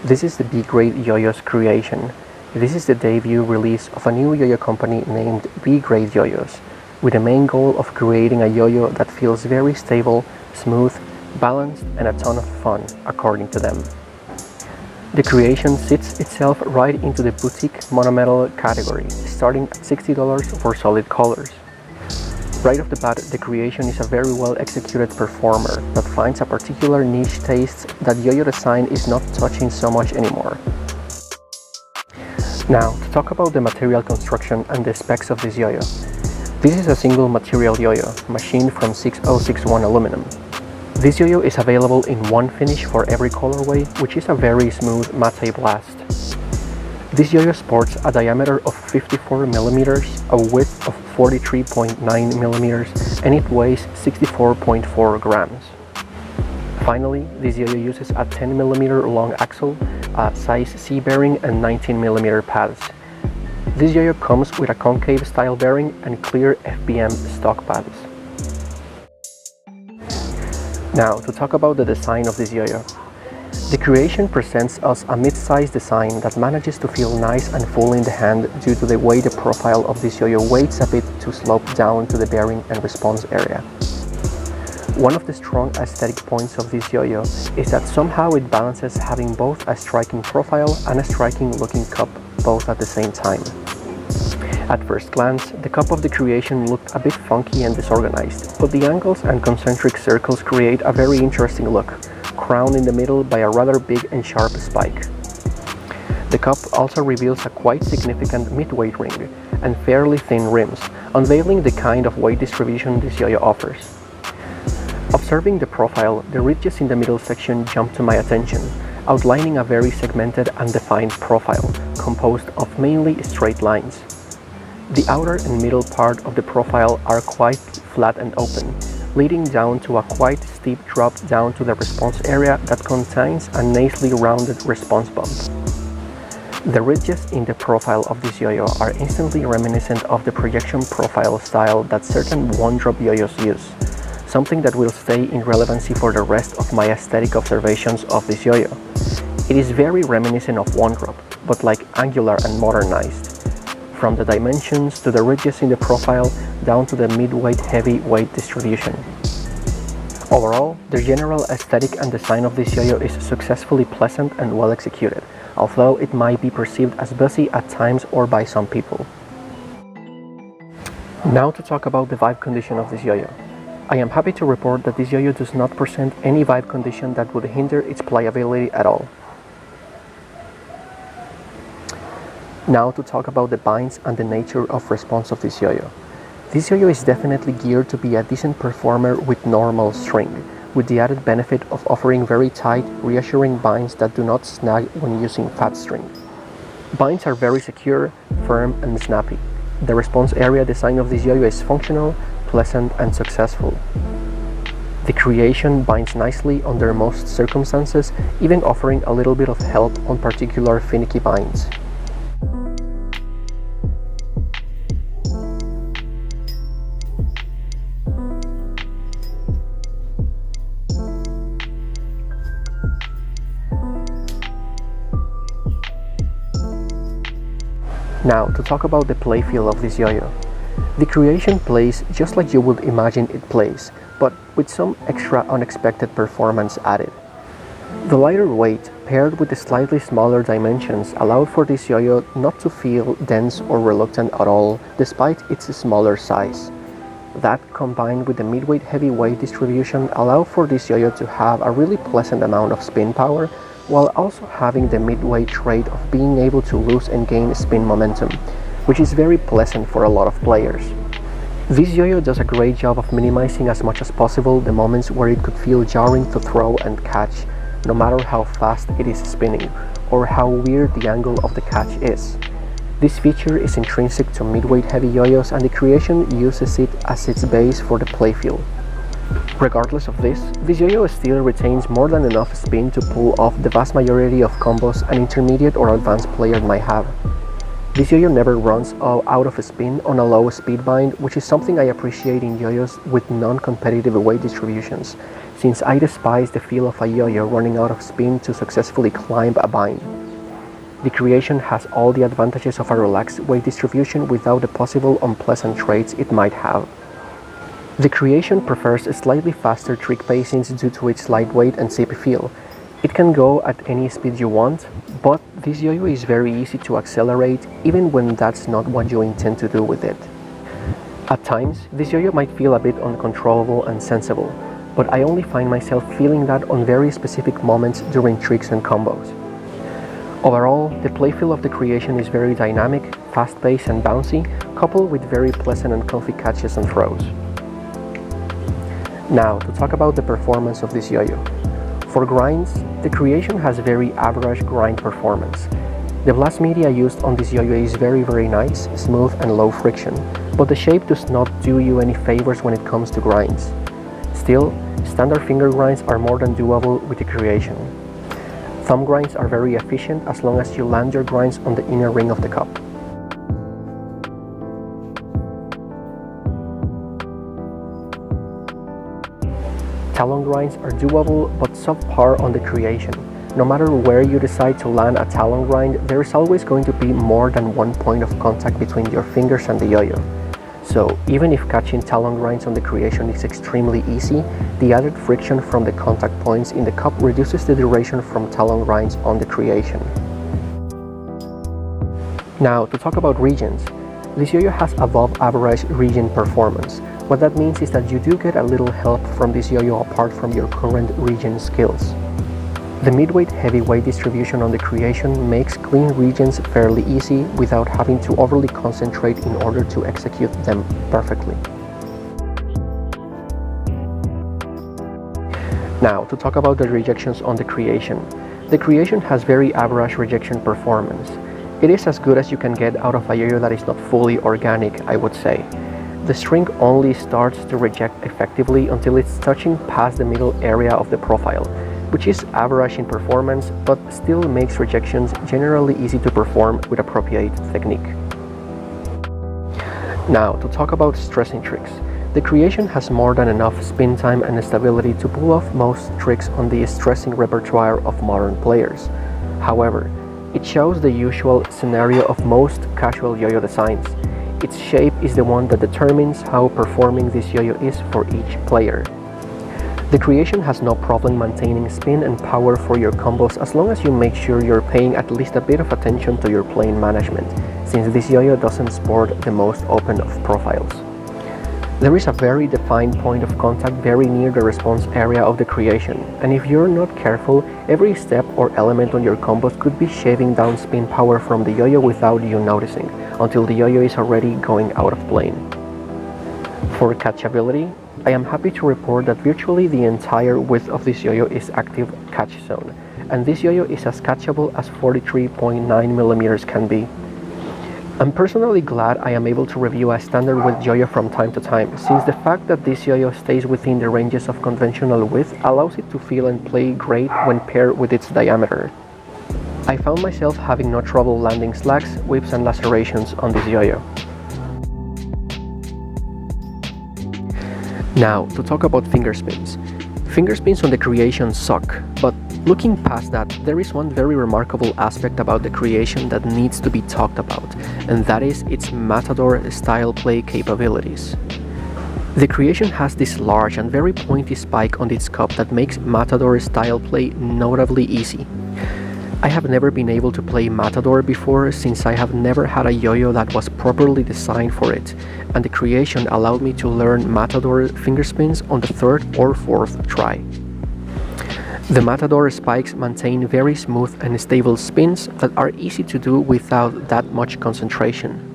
This is the B Grade Yoyos creation. This is the debut release of a new yo-yo company named B Grade Yoyos, with the main goal of creating a yo-yo that feels very stable, smooth, balanced, and a ton of fun, according to them. The creation sits itself right into the boutique monometal category, starting at $60 for solid colors. Right off the bat, the creation is a very well executed performer that finds a particular niche taste that yo-yo design is not touching so much anymore. Now, to talk about the material construction and the specs of this yo-yo. This is a single material yo-yo, machined from 6061 aluminum. This yo-yo is available in one finish for every colorway, which is a very smooth matte blast. This yo-yo sports a diameter of 54 millimeters, a width of 43.9 millimeters, and it weighs 64.4 grams. Finally, this yo-yo uses a 10 millimeter long axle, a size C bearing, and 19 millimeter pads. This yo-yo comes with a concave style bearing and clear FBM stock pads. Now, to talk about the design of this yo-yo. The creation presents us a mid-size design that manages to feel nice and full in the hand due to the way the profile of this yo-yo waits a bit to slope down to the bearing and response area. One of the strong aesthetic points of this yo-yo is that somehow it balances having both a striking profile and a striking looking cup both at the same time. At first glance, the cup of the creation looked a bit funky and disorganized, but the angles and concentric circles create a very interesting look, crowned in the middle by a rather big and sharp spike. The cup also reveals a quite significant mid-weight ring and fairly thin rims, unveiling the kind of weight distribution this yo-yo offers. Observing the profile, the ridges in the middle section jumped to my attention, outlining a very segmented and defined profile, composed of mainly straight lines. The outer and middle part of the profile are quite flat and open, leading down to a quite steep drop down to the response area that contains a nicely rounded response bump. The ridges in the profile of this yo-yo are instantly reminiscent of the projection profile style that certain one-drop yo-yos use, something that will stay in relevancy for the rest of my aesthetic observations of this yo-yo. It is very reminiscent of one-drop, but like angular and modernized, from the dimensions to the ridges in the profile down to the mid-weight heavy weight distribution. Overall, the general aesthetic and design of this yo-yo is successfully pleasant and well executed, although it might be perceived as busy at times or by some people. Now to talk about the vibe condition of this yo-yo. I am happy to report that this yo-yo does not present any vibe condition that would hinder its playability at all. Now to talk about the binds and the nature of response of this yo-yo. This yo-yo is definitely geared to be a decent performer with normal string, with the added benefit of offering very tight, reassuring binds that do not snag when using fat string. Binds are very secure, firm, and snappy. The response area design of this yo-yo is functional, pleasant, and successful. The creation binds nicely under most circumstances, even offering a little bit of help on particular finicky binds. Now, to talk about the play feel of this yo-yo. The creation plays just like you would imagine it plays, but with some extra unexpected performance added. The lighter weight, paired with the slightly smaller dimensions, allowed for this yo-yo not to feel dense or reluctant at all, despite its smaller size. That, combined with the mid-weight heavy weight distribution, allowed for this yo-yo to have a really pleasant amount of spin power, while also having the mid-weight trait of being able to lose and gain spin momentum, which is very pleasant for a lot of players. This yo-yo does a great job of minimizing as much as possible the moments where it could feel jarring to throw and catch, no matter how fast it is spinning, or how weird the angle of the catch is. This feature is intrinsic to mid-weight heavy yo-yos, and the creation uses it as its base for the playfield. Regardless of this yo-yo still retains more than enough spin to pull off the vast majority of combos an intermediate or advanced player might have. This yo-yo never runs out of spin on a low speed bind, which is something I appreciate in yo-yos with non-competitive weight distributions, since I despise the feel of a yo-yo running out of spin to successfully climb a vine. The creation has all the advantages of a relaxed weight distribution without the possible unpleasant traits it might have. The creation prefers slightly faster trick pacings due to its lightweight and zippy feel. It can go at any speed you want, but this yo-yo is very easy to accelerate even when that's not what you intend to do with it. At times, this yo-yo might feel a bit uncontrollable and sensible, but I only find myself feeling that on very specific moments during tricks and combos. Overall, the playfeel of the creation is very dynamic, fast-paced and bouncy, coupled with very pleasant and comfy catches and throws. Now, to talk about the performance of this yo-yo. For grinds, the creation has very average grind performance. The blast media used on this yo-yo is very nice, smooth and low friction, but the shape does not do you any favors when it comes to grinds. Still, standard finger grinds are more than doable with the creation. Thumb grinds are very efficient as long as you land your grinds on the inner ring of the cup. Talon grinds are doable but subpar on the creation. No matter where you decide to land a talon grind, there is always going to be more than one point of contact between your fingers and the yo-yo. So even if catching talon grinds on the creation is extremely easy, the added friction from the contact points in the cup reduces the duration from talon grinds on the creation. Now, to talk about regions. This yo-yo has above average region performance. What that means is that you do get a little help from this yo-yo apart from your current region skills. The midweight heavyweight distribution on the creation makes clean regions fairly easy without having to overly concentrate in order to execute them perfectly. Now, to talk about the rejections on the creation. The creation has very average rejection performance. It is as good as you can get out of a yo-yo that is not fully organic, I would say. The string only starts to reject effectively until it's touching past the middle area of the profile, which is average in performance but still makes rejections generally easy to perform with appropriate technique. Now, to talk about stressing tricks. The creation has more than enough spin time and stability to pull off most tricks on the stressing repertoire of modern players. However, it shows the usual scenario of most casual yo-yo designs. Its shape is the one that determines how performing this yo-yo is for each player. The creation has no problem maintaining spin and power for your combos as long as you make sure you're paying at least a bit of attention to your plane management, since this yo-yo doesn't sport the most open of profiles. There is a very defined point of contact very near the response area of the creation, and if you're not careful, every step or element on your combos could be shaving down spin power from the yo-yo without you noticing, until the yo-yo is already going out of plane. For catchability, I am happy to report that virtually the entire width of this yo-yo is active catch zone, and this yo-yo is as catchable as 43.9mm can be. I'm personally glad I am able to review a standard width yo-yo from time to time, since the fact that this yo-yo stays within the ranges of conventional width allows it to feel and play great when paired with its diameter. I found myself having no trouble landing slacks, whips and lacerations on this yo-yo. Now, to talk about finger spins. Finger spins on the creation suck, but looking past that, there is one very remarkable aspect about the creation that needs to be talked about, and that is its Matador style play capabilities. The creation has this large and very pointy spike on its cup that makes Matador style play notably easy. I have never been able to play Matador before since I have never had a yo-yo that was properly designed for it, and the creation allowed me to learn Matador finger spins on the third or fourth try. The Matador spikes maintain very smooth and stable spins that are easy to do without that much concentration.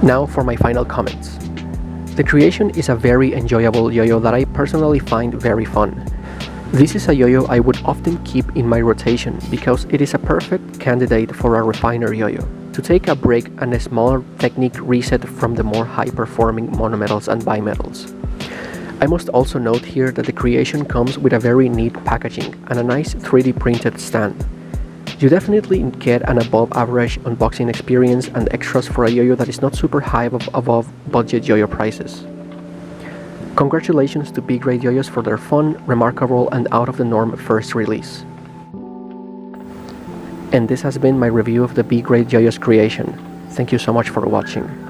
Now for my final comments. The creation is a very enjoyable yo-yo that I personally find very fun. This is a yo-yo I would often keep in my rotation because it is a perfect candidate for a refiner yo-yo, to take a break and a smaller technique reset from the more high-performing monometals and bimetals. I must also note here that the creation comes with a very neat packaging and a nice 3D printed stand. You definitely get an above average unboxing experience and extras for a yo-yo that is not super high above budget yo-yo prices. Congratulations to B Grade Yoyos for their fun, remarkable and out of the norm first release. And this has been my review of the B Grade Yoyos creation. Thank you so much for watching.